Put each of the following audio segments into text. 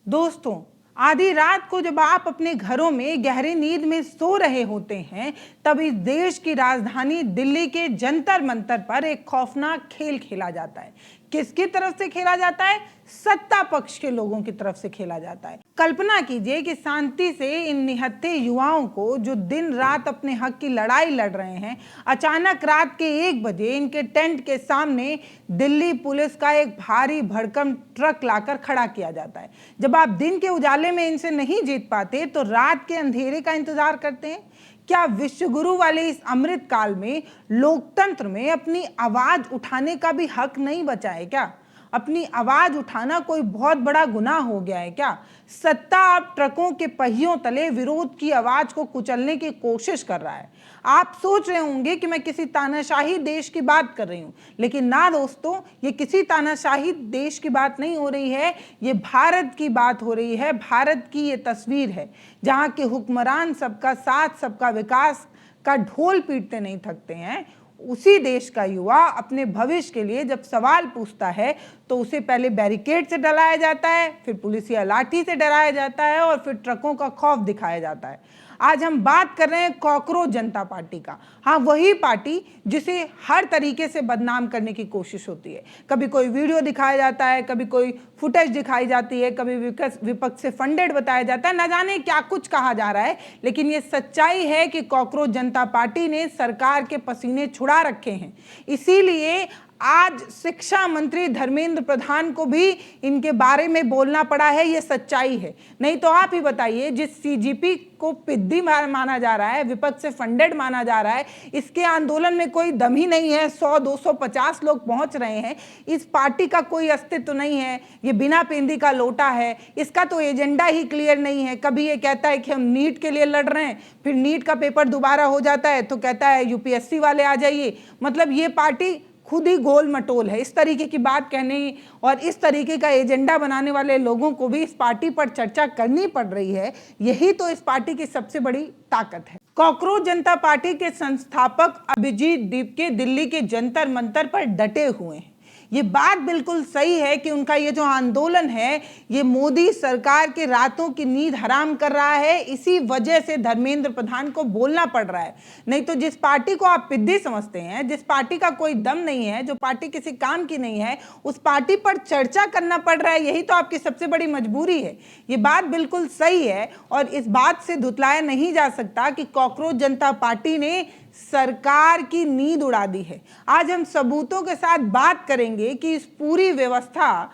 दोस्तों, आधी रात को जब आप अपने घरों में गहरी नींद में सो रहे होते हैं, तब इस देश की राजधानी दिल्ली के जंतर मंतर पर एक खौफनाक खेल खेला जाता है। किसकी तरफ से खेला जाता है? सत्ता पक्ष के लोगों की तरफ से खेला जाता है। कल्पना कीजिए कि शांति से इन निहत्थे युवाओं को, जो दिन रात अपने हक की लड़ाई लड़ रहे हैं, अचानक रात के 1 बजे इनके टेंट के सामने दिल्ली पुलिस का एक भारी भरकम ट्रक लाकर खड़ा किया जाता है। जब आप दिन के उजाले में इनसे नहीं जीत पाते तो रात के अंधेरे का इंतजार करते हैं। क्या विश्वगुरु वाले इस अमृत काल में लोकतंत्र में अपनी आवाज उठाने का भी हक नहीं बचा है क्या? अपनी आवाज उठाना कोई बहुत बड़ा गुनाह हो गया है क्या? सत्ता अब ट्रकों के पहियों तले विरोध की आवाज को कुचलने की कोशिश कर रहा है। आप सोच रहे होंगे कि मैं किसी तानाशाही देश की बात कर रही हूं, लेकिन ना दोस्तों, ये किसी तानाशाही देश की बात नहीं हो रही है, ये भारत की बात हो रही है। भारत की ये तस्वीर है जहां के हुक्मरान सबका साथ सबका विकास का ढोल पीटते नहीं थकते हैं। उसी देश का युवा अपने भविष्य के लिए जब सवाल पूछता है तो उसे पहले बैरिकेड से डराया जाता है, फिर पुलिस या लाठी से डराया जाता है और फिर ट्रकों का खौफ दिखाया जाता है। आज हम बात कर रहे हैं कॉकरोच जनता पार्टी का। हाँ, वही पार्टी जिसे हर तरीके से बदनाम करने की कोशिश होती है। कभी कोई वीडियो दिखाया जाता है, कभी कोई फुटेज दिखाई जाती है, कभी विपक्ष से फंडेड बताया जाता है, न जाने क्या कुछ कहा जा रहा है। लेकिन ये सच्चाई है कि कॉकरोच जनता पार्टी ने सरकार के पसीने छुड़ा रखे हैं। इसीलिए आज शिक्षा मंत्री धर्मेंद्र प्रधान को भी इनके बारे में बोलना पड़ा है। ये सच्चाई है। नहीं तो आप ही बताइए, जिस सीजीपी को पिद्दी माना जा रहा है, विपक्ष से फंडेड माना जा रहा है, इसके आंदोलन में कोई दम ही नहीं है। 100, 250 लोग पहुंच रहे हैं। इस पार्टी का कोई अस्तित्व नहीं है। ये बिना पेंदी का लोटा है। इसका तो एजेंडा ही क्लियर नहीं है। कभी ये कहता है कि हम नीट के लिए लड़ रहे हैं, फिर नीट का पेपर दोबारा हो जाता है तो कहता है यूपीएससी वाले आ जाइए। मतलब ये पार्टी खुद ही गोल मटोल है। इस तरीके की बात कहने और इस तरीके का एजेंडा बनाने वाले लोगों को भी इस पार्टी पर चर्चा करनी पड़ रही है। यही तो इस पार्टी की सबसे बड़ी ताकत है। कॉकरोच जनता पार्टी के संस्थापक अभिजीत दीपके दिल्ली के जंतर मंतर पर डटे हुए हैं। ये बात बिल्कुल सही है कि उनका ये जो आंदोलन है, ये मोदी सरकार के रातों की नींद हराम कर रहा है। इसी वजह से धर्मेंद्र प्रधान को बोलना पड़ रहा है। नहीं तो जिस पार्टी को आप पिद्दी समझते हैं, जिस पार्टी का कोई दम नहीं है, जो पार्टी किसी काम की नहीं है, उस पार्टी पर चर्चा करना पड़ रहा है। यही तो आपकी सबसे बड़ी मजबूरी है। ये बात बिल्कुल सही है और इस बात से धुतलाया नहीं जा सकता कि कॉकरोच जनता पार्टी ने सरकार की नींद उड़ा दी है। आज हम सबूतों के साथ बात करेंगे कि इस पूरी व्यवस्था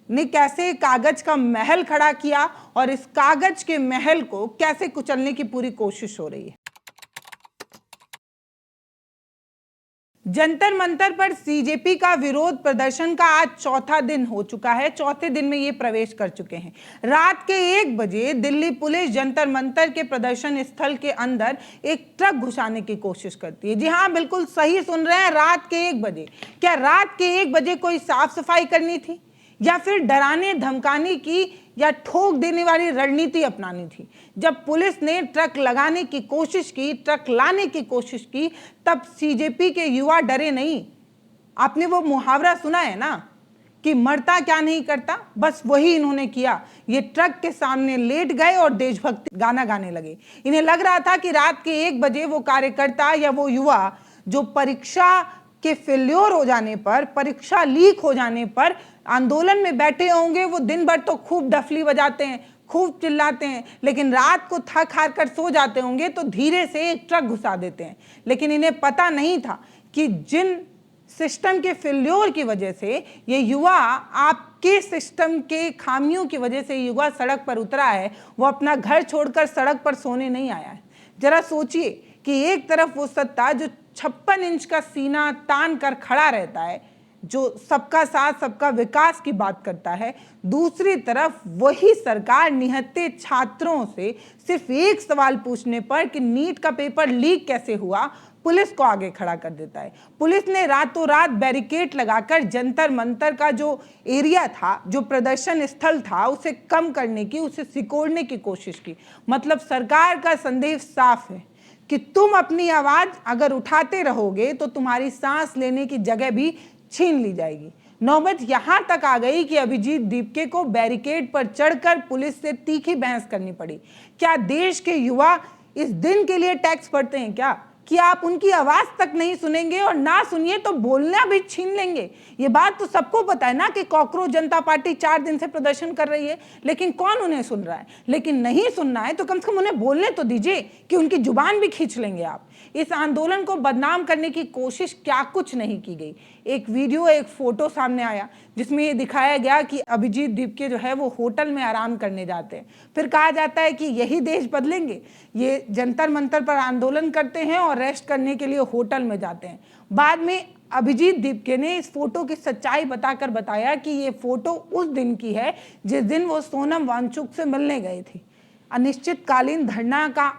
ने कैसे कागज का महल खड़ा किया और इस कागज के महल को कैसे कुचलने की पूरी कोशिश हो रही है। जंतर मंतर पर सीजेपी का विरोध प्रदर्शन का आज चौथा दिन हो चुका है। चौथे दिन में ये प्रवेश कर चुके हैं। रात के 1 बजे दिल्ली पुलिस जंतर मंतर के प्रदर्शन स्थल के अंदर एक ट्रक घुसाने की कोशिश करती है। जी हाँ, बिल्कुल सही सुन रहे हैं, रात के 1 बजे। क्या रात के 1 बजे कोई साफ सफाई करनी थी या फिर डराने धमकाने की या ठोक देने वाली रणनीति अपनानी थी? जब पुलिस ने ट्रक लगाने की कोशिश की, ट्रक लाने की कोशिश की, तब सीजेपी के युवा डरे नहीं। आपने वो मुहावरा सुना है ना कि मरता क्या नहीं करता, बस वही इन्होंने किया। ये ट्रक के सामने लेट गए और देशभक्ति गाना गाने लगे। इन्हें लग रहा था कि रात के 1 बजे वो कार्यकर्ता या वो युवा जो परीक्षा के फेल्योर हो जाने पर, परीक्षा लीक हो जाने पर आंदोलन में बैठे होंगे, वो दिन भर तो खूब डफली बजाते हैं, खूब चिल्लाते हैं, लेकिन रात को थक हार कर सो जाते होंगे तो धीरे से एक ट्रक घुसा देते हैं। लेकिन इन्हें पता नहीं था कि जिन सिस्टम के फेल्योर की वजह से ये युवा, आपके सिस्टम के खामियों की वजह से युवा सड़क पर उतरा है, वो अपना घर छोड़कर सड़क पर सोने नहीं आया है। जरा सोचिए कि एक तरफ वो सत्ता जो 56 इंच का सीना तान कर खड़ा रहता है, जो सबका साथ सबका विकास की बात करता है, दूसरी तरफ वही सरकार निहत्थे छात्रों से सिर्फ एक सवाल पूछने पर कि नीट का पेपर लीक कैसे हुआ, पुलिस को आगे खड़ा कर देता है। पुलिस ने रातों रात बैरिकेड लगाकर जंतर मंतर का जो एरिया था, जो प्रदर्शन स्थल था, उसे कम करने की, उसे सिकोड़ने की कोशिश की। मतलब सरकार का संदेश साफ है कि तुम अपनी आवाज अगर उठाते रहोगे तो तुम्हारी सांस लेने की जगह भी छीन ली जाएगी। नौबत यहां तक आ गई कि अभिजीत दीपके को बैरिकेड पर चढ़कर पुलिस से तीखी बहस करनी पड़ी। क्या देश के युवा इस दिन के लिए टैक्स भरते हैं क्या कि आप उनकी आवाज तक नहीं सुनेंगे, और ना सुनिए तो बोलना भी छीन लेंगे? ये बात तो सबको पता है ना कि कॉकरोच जनता पार्टी 4 दिन से प्रदर्शन कर रही है, लेकिन कौन उन्हें सुन रहा है? लेकिन नहीं सुनना है तो कम से कम उन्हें बोलने तो दीजिए कि उनकी जुबान भी खींच लेंगे आप। इस आंदोलन को बदनाम करने की कोशिश क्या कुछ नहीं की गई। एक वीडियो, एक फोटो सामने आया जिसमें ये दिखाया गया कि अभिजीत दीपके जो है वो होटल में आराम करने जाते हैं। फिर कहा जाता है कि यही देश बदलेंगे। ये जंतर मंतर पर आंदोलन करते हैं और रेस्ट करने के लिए होटल में जाते हैं। बाद में अभिजीत दीपके ने इस फोटो की सच्चाई बताकर बताया कि ये फोटो उस दिन की है जिस दिन वो सोनम वांगचुक से मिलने गए थे। अनिश्चितकालीन धरना का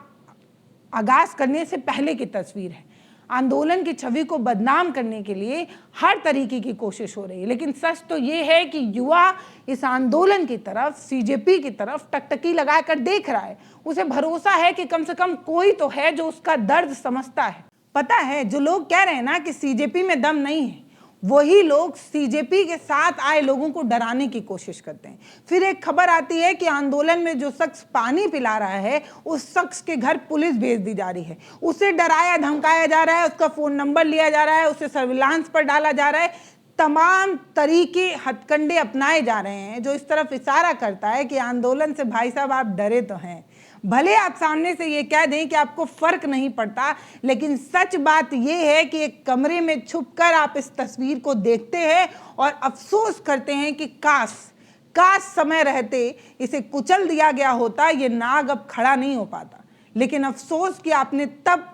आगाज करने से पहले की तस्वीर है। आंदोलन की छवि को बदनाम करने के लिए हर तरीके की कोशिश हो रही है, लेकिन सच तो ये है कि युवा इस आंदोलन की तरफ, सीजेपी की तरफ टकटकी लगाकर देख रहा है। उसे भरोसा है कि कम से कम कोई तो है जो उसका दर्द समझता है। पता है, जो लोग कह रहे हैं ना कि सीजेपी में दम नहीं है, वही लोग सीजेपी के साथ आए लोगों को डराने की कोशिश करते हैं। फिर एक खबर आती है कि आंदोलन में जो शख्स पानी पिला रहा है उस शख्स के घर पुलिस भेज दी जा रही है। उसे डराया धमकाया जा रहा है, उसका फोन नंबर लिया जा रहा है, उसे सर्विलांस पर डाला जा रहा है। तमाम तरीके, हथकंडे अपनाए जा रहे हैं जो इस तरफ इशारा करता है कि आंदोलन से भाई साहब आप डरे तो हैं। भले आप सामने से ये कह दें कि आपको फर्क नहीं पड़ता, लेकिन सच बात ये है कि एक कमरे में छुपकर आप इस तस्वीर को देखते हैं और अफसोस करते हैं कि काश समय रहते इसे कुचल दिया गया होता, ये नाग अब खड़ा नहीं हो पाता। लेकिन अफसोस कि आपने तब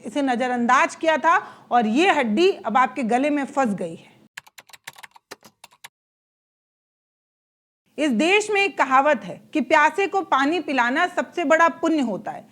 इसे नजरअंदाज किया था और ये हड्डी अब आपके गले में फंस गई है। इस देश में एक कहावत है कि प्यासे को पानी पिलाना सबसे बड़ा पुण्य होता है,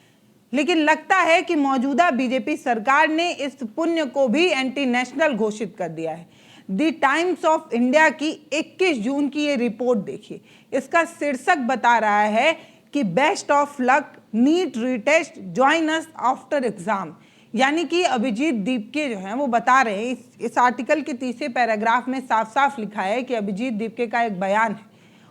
लेकिन लगता है कि मौजूदा बीजेपी सरकार ने इस पुण्य को भी एंटी नेशनल घोषित कर दिया है। द टाइम्स ऑफ इंडिया की 21 जून की ये रिपोर्ट देखिए। इसका शीर्षक बता रहा है कि best of luck, NEET retest, join us after exam. यानी कि अभिजीत दीपके जो हैं वो बता रहे हैं, इस आर्टिकल के तीसरे पैराग्राफ में साफ साफ लिखा है कि अभिजीत दीपके का एक बयान है,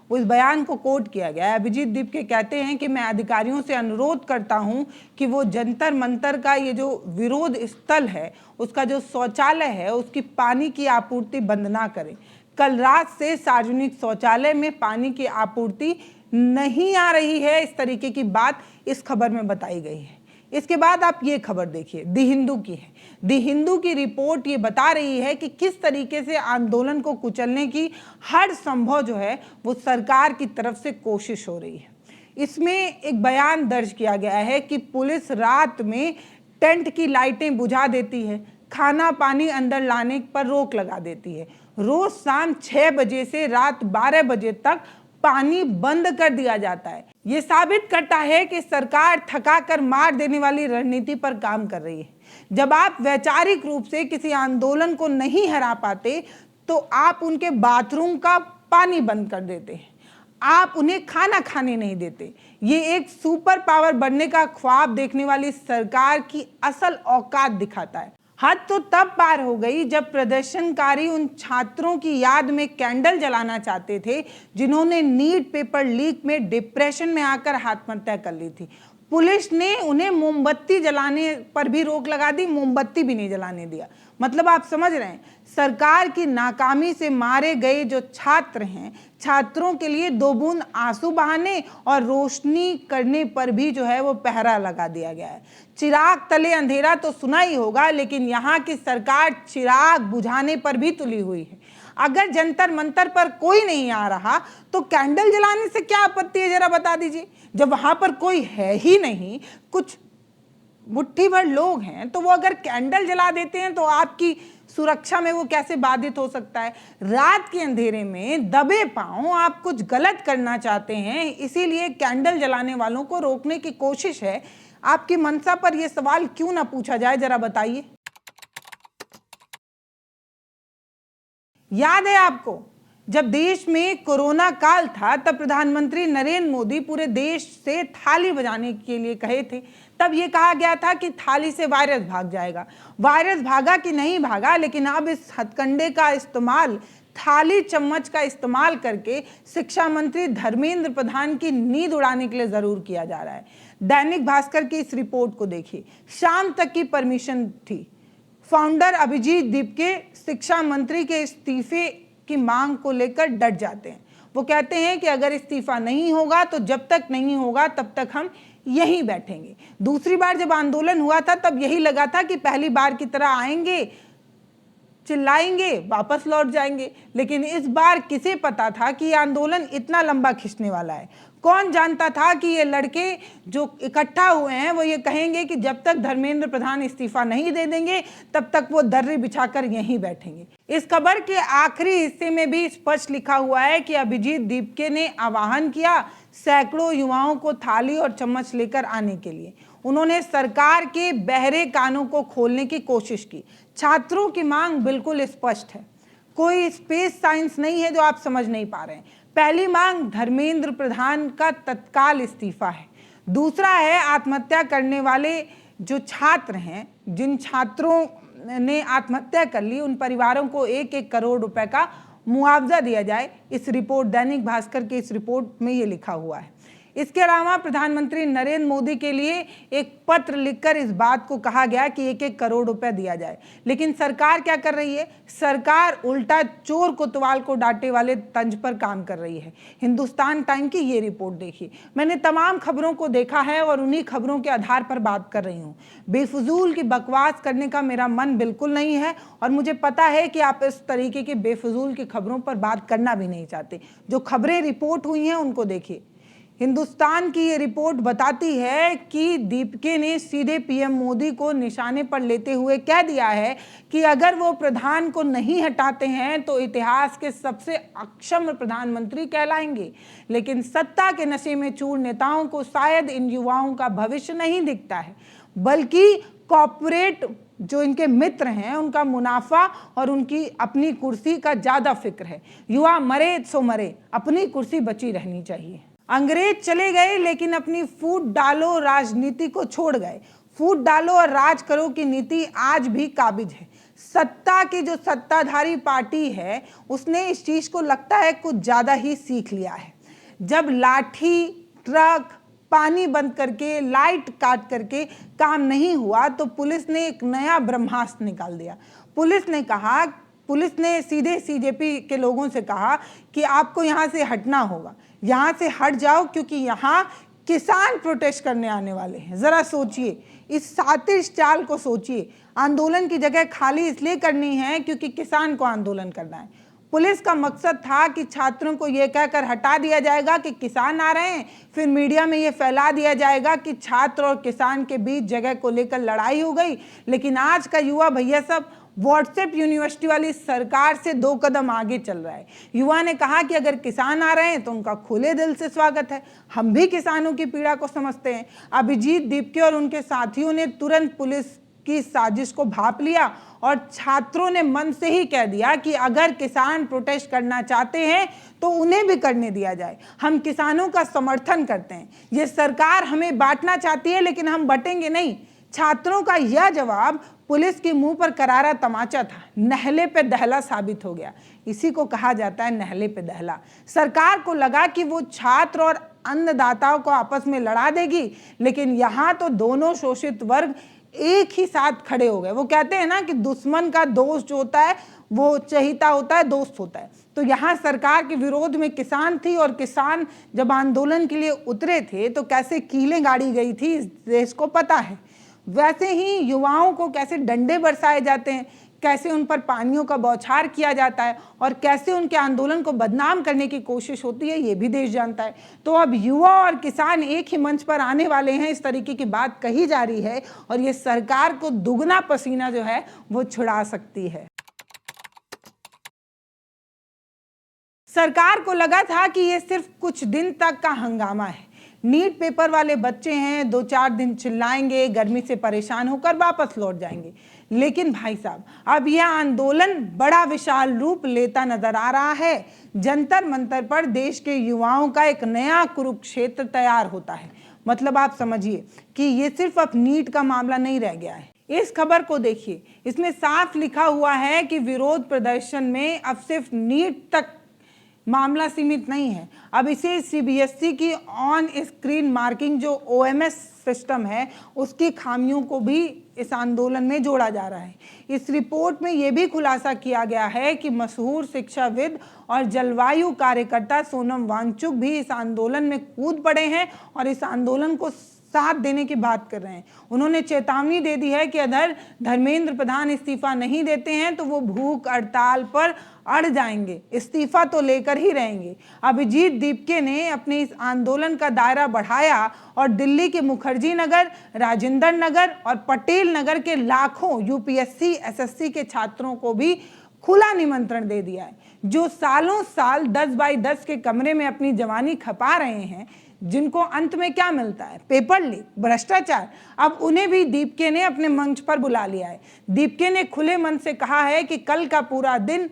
उस बयान को कोट किया गया है। अभिजीत दीपके कहते हैं कि मैं अधिकारियों से अनुरोध करता हूं कि वो जंतर मंतर का ये जो विरोध स्थल है, उसका जो शौचालय है, उसकी पानी की आपूर्ति बंद ना करें। कल रात से सार्वजनिक शौचालय में पानी की आपूर्ति नहीं आ रही है, इस तरीके की बात इस खबर में बताई गई है। इसके बाद आप ये खबर देखिए, द हिंदू की है। द हिंदू की रिपोर्ट ये बता रही है कि किस तरीके से आंदोलन को कुचलने की हर संभव जो है वो सरकार की तरफ से कोशिश हो रही है। इसमें एक बयान दर्ज किया गया है कि पुलिस रात में टेंट की लाइटें बुझा देती है, खाना पानी अंदर लाने पर रोक लगा देती है, रोज शाम 6 बजे से रात 12 बजे तक पानी बंद कर दिया जाता है। ये साबित करता है कि सरकार थका कर मार देने वाली रणनीति पर काम कर रही है। जब आप वैचारिक रूप से किसी आंदोलन को नहीं हरा पाते तो आप उनके बाथरूम का पानी बंद कर देते हैं, आप उन्हें खाना खाने नहीं देते। ये एक सुपर पावर बनने का ख्वाब देखने वाली सरकार की असल औकात दिखाता है। हद तो तब पार हो गई जब प्रदर्शनकारी उन छात्रों की याद में कैंडल जलाना चाहते थे जिन्होंने नीट पेपर लीक में डिप्रेशन में आकर आत्महत्या कर ली थी। पुलिस ने उन्हें मोमबत्ती जलाने पर भी रोक लगा दी, मोमबत्ती भी नहीं जलाने दिया। मतलब आप समझ रहे हैं, सरकार की नाकामी से मारे गए जो छात्र हैं, छात्रों के लिए 2 बूंद आंसू बहाने और रोशनी करने पर भी जो है वो पहरा लगा दिया गया है। चिराग तले अंधेरा तो सुना ही होगा, लेकिन यहाँ की सरकार चिराग बुझाने पर भी तुली हुई है। अगर जंतर मंतर पर कोई नहीं आ रहा तो कैंडल जलाने से क्या आपत्ति है, जरा बता दीजिए। जब वहां पर कोई है ही नहीं, कुछ मुट्ठी भर लोग हैं, तो वो अगर कैंडल जला देते हैं तो आपकी सुरक्षा में वो कैसे बाधित हो सकता है? रात के अंधेरे में दबे पांव आप कुछ गलत करना चाहते हैं, इसीलिए कैंडल जलाने वालों को रोकने की कोशिश है। आपकी मंशा पर यह सवाल क्यों ना पूछा जाए, जरा बताइए। याद है आपको, जब देश में कोरोना काल था तब प्रधानमंत्री नरेंद्र मोदी पूरे देश से थाली बजाने के लिए कहे थे। तब ये कहा गया था कि थाली से वायरस भाग जाएगा। वायरस भागा कि नहीं भागा, लेकिन अब इस हथकंडे का इस्तेमाल थाली चम्मच का इस्तेमाल करके शिक्षा मंत्री धर्मेंद्र प्रधान की नींद उड़ाने के लिए जरूर किया जा रहा है। दैनिक भास्कर की इस रिपोर्ट को देखिए, शाम तक की परमिशन थी। फाउंडर अभिजीत दीपके शिक्षा मंत्री के इस्तीफे की मांग को लेकर डट जाते हैं। वो कहते हैं कि अगर इस्तीफा नहीं होगा तो जब तक नहीं होगा तब तक हम यहीं बैठेंगे। दूसरी बार जब आंदोलन हुआ था तब यही लगा था कि पहली बार की तरह आएंगे, चिल्लाएंगे, वापस लौट जाएंगे, लेकिन इस बार किसे पता था कि ये आंदोलन इतना लंबा खिंचने वाला है। कौन जानता था कि ये लड़के जो इकट्ठा हुए हैं वो ये कहेंगे कि जब तक धर्मेंद्र प्रधान इस्तीफा नहीं दे देंगे तब तक वो दर्रे बिछाकर यहीं बैठेंगे। इस खबर के आखिरी हिस्से में भी स्पष्ट लिखा हुआ है कि अभिजीत दीपके ने आह्वान किया सैकड़ों युवाओं को थाली और चम्मच लेकर आने के लिए। उन्होंने सरकार के बहरे कानों को खोलने की कोशिश की। छात्रों की मांग बिल्कुल स्पष्ट है, कोई स्पेस साइंस नहीं है जो आप समझ नहीं पा रहे हैं। पहली मांग धर्मेंद्र प्रधान का तत्काल इस्तीफा है। दूसरा है आत्महत्या करने वाले जो छात्र हैं, जिन छात्रों ने आत्महत्या कर ली, उन परिवारों को 1-1 करोड़ रुपए का मुआवजा दिया जाए। इस रिपोर्ट, दैनिक भास्कर की इस रिपोर्ट में ये लिखा हुआ है। इसके अलावा प्रधानमंत्री नरेंद्र मोदी के लिए एक पत्र लिखकर इस बात को कहा गया कि 1-1 करोड़ रुपए दिया जाए। लेकिन सरकार क्या कर रही है? सरकार उल्टा चोर कोतवाल को डांटे वाले तंज पर काम कर रही है। हिंदुस्तान टाइम की ये रिपोर्ट देखिए। मैंने तमाम खबरों को देखा है और उन्हीं खबरों के आधार पर बात कर रही हूँ। बेफजूल की बकवास करने का मेरा मन बिल्कुल नहीं है और मुझे पता है कि आप इस तरीके की बेफजूल की खबरों पर बात करना भी नहीं चाहते। जो खबरें रिपोर्ट हुई हैं उनको देखिए। हिंदुस्तान की ये रिपोर्ट बताती है कि दीपके ने सीधे पीएम मोदी को निशाने पर लेते हुए कह दिया है कि अगर वो प्रधान को नहीं हटाते हैं तो इतिहास के सबसे अक्षम प्रधानमंत्री कहलाएंगे। लेकिन सत्ता के नशे में चूर नेताओं को शायद इन युवाओं का भविष्य नहीं दिखता है, बल्कि कॉर्पोरेट जो इनके मित्र हैं उनका मुनाफा और उनकी अपनी कुर्सी का ज्यादा फिक्र है। युवा मरे सो मरे, अपनी कुर्सी बची रहनी चाहिए। अंग्रेज चले गए लेकिन अपनी फूट डालो राजनीति को छोड़ गए। फूट डालो और राज करो की नीति आज भी काबिज है। सत्ता की जो सत्ताधारी पार्टी है उसने इस चीज को लगता है कुछ ज्यादा ही सीख लिया है। जब लाठी, ट्रक, पानी बंद करके, लाइट काट करके काम नहीं हुआ तो पुलिस ने एक नया ब्रह्मास्त्र निकाल दिया। पुलिस ने सीधे सीजेपी के लोगों से कहा कि आपको यहाँ से हटना होगा, यहाँ से हट जाओ क्योंकि यहाँ किसान प्रोटेस्ट करने आने वाले हैं। जरा सोचिए, इस सातिश चाल को सोचिए। आंदोलन की जगह खाली इसलिए करनी है क्योंकि किसान को आंदोलन करना है। पुलिस का मकसद था कि छात्रों को यह कहकर हटा दिया जाएगा कि किसान आ रहे हैं, फिर मीडिया में यह फैला दिया जाएगा कि छात्र और किसान के बीच जगह को लेकर लड़ाई हो गई। लेकिन आज का युवा भैया सब व्हाट्सएप यूनिवर्सिटी वाली सरकार से 2 कदम आगे चल रहा है। युवा ने कहा कि अगर किसान आ रहे हैं तो उनका खुले दिल से स्वागत है, हम भी किसानों की पीड़ा को समझते हैं। अभिजीत दीपके और उनके साथियों ने तुरंत पुलिस की साजिश को भांप लिया और छात्रों ने मन से ही कह दिया कि अगर किसान प्रोटेस्ट करना चाहते हैं तो उन्हें भी करने दिया जाए। हम किसानों का समर्थन करते हैं। ये सरकार हमें बांटना चाहती है लेकिन हम बटेंगे नहीं। छात्रों का यह जवाब पुलिस के मुंह पर करारा तमाचा था, नहले पे दहला साबित हो गया। इसी को कहा जाता है नहले पे दहला। सरकार को लगा कि वो छात्र और अन्नदाताओं को आपस में लड़ा देगी, लेकिन यहाँ तो दोनों शोषित वर्ग एक ही साथ खड़े हो गए। वो कहते हैं ना कि दुश्मन का दोस्त जो होता है वो चहीता होता है, दोस्त होता है। तो यहाँ सरकार के विरोध में किसान थी और किसान जब आंदोलन के लिए उतरे थे तो कैसे कीलें गाड़ी गई थी इस देश को पता है। वैसे ही युवाओं को कैसे डंडे बरसाए जाते हैं, कैसे उन पर पानियों का बौछार किया जाता है और कैसे उनके आंदोलन को बदनाम करने की कोशिश होती है, ये भी देश जानता है। तो अब युवा और किसान एक ही मंच पर आने वाले हैं, इस तरीके की बात कही जा रही है और ये सरकार को दुगना पसीना जो है वो छुड़ा सकती है। सरकार को लगा था कि ये सिर्फ कुछ दिन तक का हंगामा है। नीट पेपर वाले बच्चे हैं, 2-4 दिन चिल्लाएंगे, गर्मी से परेशान होकर वापस लौट जाएंगे। लेकिन भाई साहब, अब यह आंदोलन बड़ा विशाल रूप लेता नजर आ रहा है। जंतर मंतर पर देश के युवाओं का एक नया कुरुक्षेत्र तैयार होता है। मतलब आप समझिए कि ये सिर्फ अब नीट का मामला नहीं रह गया है। इस खबर को देखिए, इसमें साफ लिखा हुआ है कि विरोध प्रदर्शन में अब सिर्फ नीट तक मामला सीमित नहीं है, अब इसे सीबीएसई की ऑन स्क्रीन मार्किंग जो ओएमएस सिस्टम है उसकी खामियों को भी इस आंदोलन में जोड़ा जा रहा है। इस रिपोर्ट में यह भी खुलासा किया गया है कि मशहूर शिक्षाविद और जलवायु कार्यकर्ता सोनम वांगचुक भी इस आंदोलन में कूद पड़े हैं और इस आंदोलन को साथ देने की बात कर रहे हैं। उन्होंने चेतावनी दे दी है कि अगर धर्मेंद्र प्रधान इस्तीफा नहीं देते हैं तो वो भूख हड़ताल पर अड़ जाएंगे, इस्तीफा तो लेकर ही रहेंगे। अभिजीत दीपके ने अपने इस आंदोलन का दायरा बढ़ाया और दिल्ली के मुखर्जी नगर, राजेंद्र नगर और पटेल नगर के लाखों यूपीएससी एसएससी के छात्रों को भी खुला निमंत्रण दे दिया है, जो सालों साल 10 बाई 10 के कमरे में अपनी जवानी खपा रहे हैं, जिनको अंत में क्या मिलता है, पेपर लीक, भ्रष्टाचार। अब उन्हें भी दीपके ने अपने मंच पर बुला लिया है। दीपके ने खुले मन से कहा है कि कल का पूरा दिन,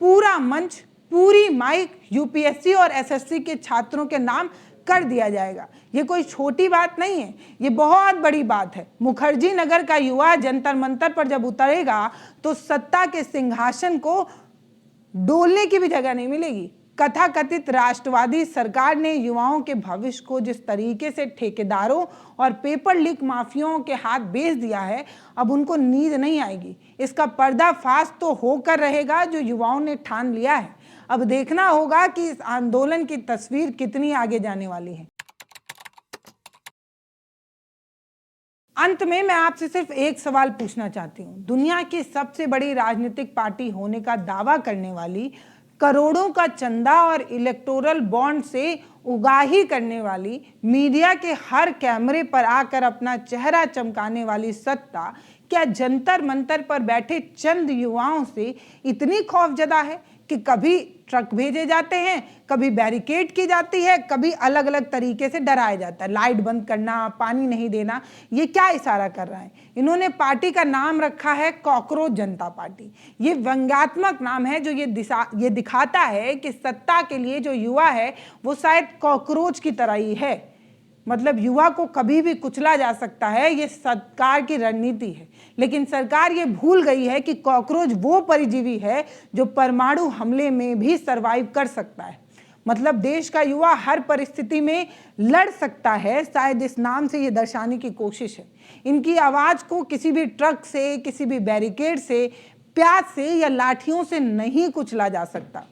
पूरा मंच, पूरी माइक यूपीएससी और एसएससी के छात्रों के नाम कर दिया जाएगा। ये कोई छोटी बात नहीं है, ये बहुत बड़ी बात है। मुखर्जी नगर का युवा जंतर मंतर पर जब उतरेगा तो सत्ता के सिंहासन को डोलने की भी जगह नहीं मिलेगी। कथाकथित राष्ट्रवादी सरकार ने युवाओं के भविष्य को जिस तरीके से ठेकेदारों और पेपर लीक माफियाओं के हाथ बेच दिया है, अब उनको नींद नहीं आएगी। इसका पर्दाफाश तो होकर रहेगा जो युवाओं ने ठान लिया है। अब देखना होगा कि इस आंदोलन की तस्वीर कितनी आगे जाने वाली है। अंत में मैं आपसे सिर्फ एक सवाल पूछना चाहती हूँ। दुनिया की सबसे बड़ी राजनीतिक पार्टी होने का दावा करने वाली, करोड़ों का चंदा और इलेक्टोरल बॉन्ड से उगाही करने वाली, मीडिया के हर कैमरे पर आकर अपना चेहरा चमकाने वाली सत्ता क्या जंतर मंतर पर बैठे चंद युवाओं से इतनी खौफजदा है कि कभी ट्रक भेजे जाते हैं, कभी बैरिकेड की जाती है, कभी अलग अलग तरीके से डराया जाता है, लाइट बंद करना, पानी नहीं देना। ये क्या इशारा कर रहा है? इन्होंने पार्टी का नाम रखा है कॉकरोच जनता पार्टी। ये व्यंग्यात्मक नाम है जो ये दिखाता है कि सत्ता के लिए जो युवा है वो शायद कॉकरोच की तरह ही है। मतलब युवा को कभी भी कुचला जा सकता है, ये सरकार की रणनीति है। लेकिन सरकार ये भूल गई है कि कॉकरोच वो परजीवी है जो परमाणु हमले में भी सरवाइव कर सकता है। मतलब देश का युवा हर परिस्थिति में लड़ सकता है, शायद इस नाम से ये दर्शाने की कोशिश है। इनकी आवाज को किसी भी ट्रक से, किसी भी बैरिकेड से, प्याज से या लाठियों से नहीं कुचला जा सकता।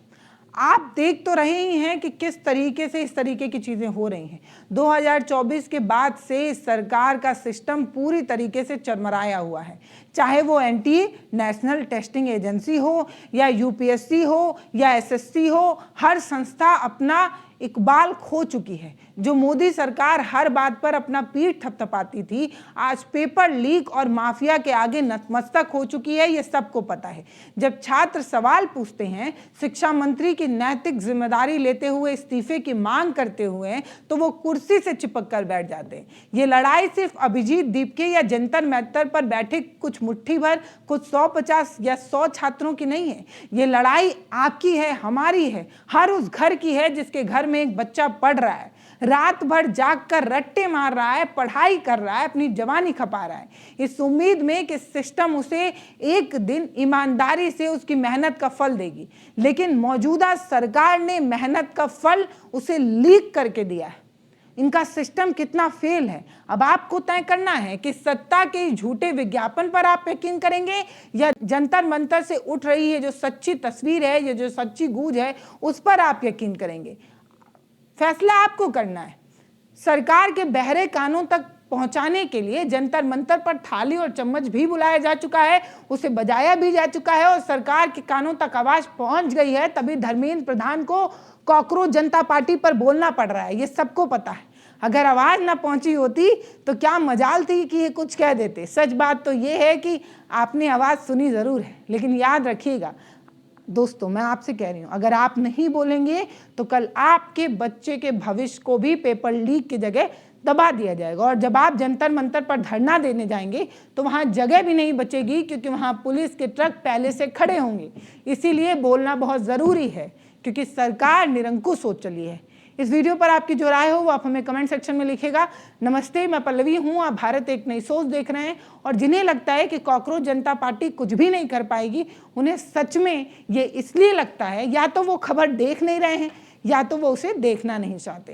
आप देख तो रहे ही हैं कि किस तरीके से इस तरीके की चीज़ें हो रही हैं। 2024 के बाद से सरकार का सिस्टम पूरी तरीके से चरमराया हुआ है, चाहे वो एनटीए नेशनल टेस्टिंग एजेंसी हो या यूपीएससी हो या एसएससी हो, हर संस्था अपना इकबाल खो चुकी है। जो मोदी सरकार हर बात पर अपना पीठ थपथपाती थी, आज पेपर लीक और माफिया के आगे नतमस्तक हो चुकी है, ये सबको पता है। जब छात्र सवाल पूछते हैं, शिक्षा मंत्री की नैतिक जिम्मेदारी लेते हुए इस्तीफे की मांग करते हुए, तो वो कुर्सी से चिपक कर बैठ जाते हैं। ये लड़ाई सिर्फ अभिजीत दीपके या जंतर मंतर पर बैठे कुछ मुट्ठी भर, कुछ 150 या 100 छात्रों की नहीं है। ये लड़ाई आपकी है, हमारी है, हर उस घर की है जिसके घर में एक बच्चा पढ़ रहा है, रात भर जागकर रट्टे मार रहा है, पढ़ाई कर रहा है, अपनी जवानी खपा रहा है, इस उम्मीद में कि सिस्टम उसे एक दिन ईमानदारी से उसकी मेहनत का फल देगी। लेकिन मौजूदा सरकार ने मेहनत का फल उसे लीक करके दिया है। इनका सिस्टम कितना फेल है, अब आपको तय करना है कि सत्ता के झूठे विज्ञापन पर आप यकीन करेंगे या जंतर मंतर से उठ रही है जो सच्ची तस्वीर है, ये जो सच्ची गूंज है, उस पर आप यकीन करेंगे। फैसला आपको करना है। सरकार के बहरे कानों तक पहुंचाने के लिए जंतर मंतर पर थाली और चम्मच भी बुलाया जा चुका है, उसे बजाया भी जा चुका है और सरकार के कानों तक आवाज पहुंच गई है, तभी धर्मेंद्र प्रधान को कॉकरोच जनता पार्टी पर बोलना पड़ रहा है। ये सबको पता है। अगर आवाज ना पहुंची होती तो क्या मजाल थी कि ये कुछ कह देते। सच बात तो ये है कि आपने आवाज सुनी जरूर है, लेकिन याद रखिएगा दोस्तों, मैं आपसे कह रही हूं, अगर आप नहीं बोलेंगे तो कल आपके बच्चे के भविष्य को भी पेपर लीक की जगह दबा दिया जाएगा। और जब आप जंतर मंतर पर धरना देने जाएंगे तो वहां जगह भी नहीं बचेगी, क्योंकि वहां पुलिस के ट्रक पहले से खड़े होंगे। इसीलिए बोलना बहुत ज़रूरी है, क्योंकि सरकार निरंकुश हो चली है। इस वीडियो पर आपकी जो राय हो वो आप हमें कमेंट सेक्शन में लिखिएगा। नमस्ते, मैं पल्लवी हूँ, आप भारत एक नई सोच देख रहे हैं। और जिन्हें लगता है कि कॉकरोच जनता पार्टी कुछ भी नहीं कर पाएगी, उन्हें सच में ये इसलिए लगता है या तो वो खबर देख नहीं रहे हैं या तो वो उसे देखना नहीं चाहते।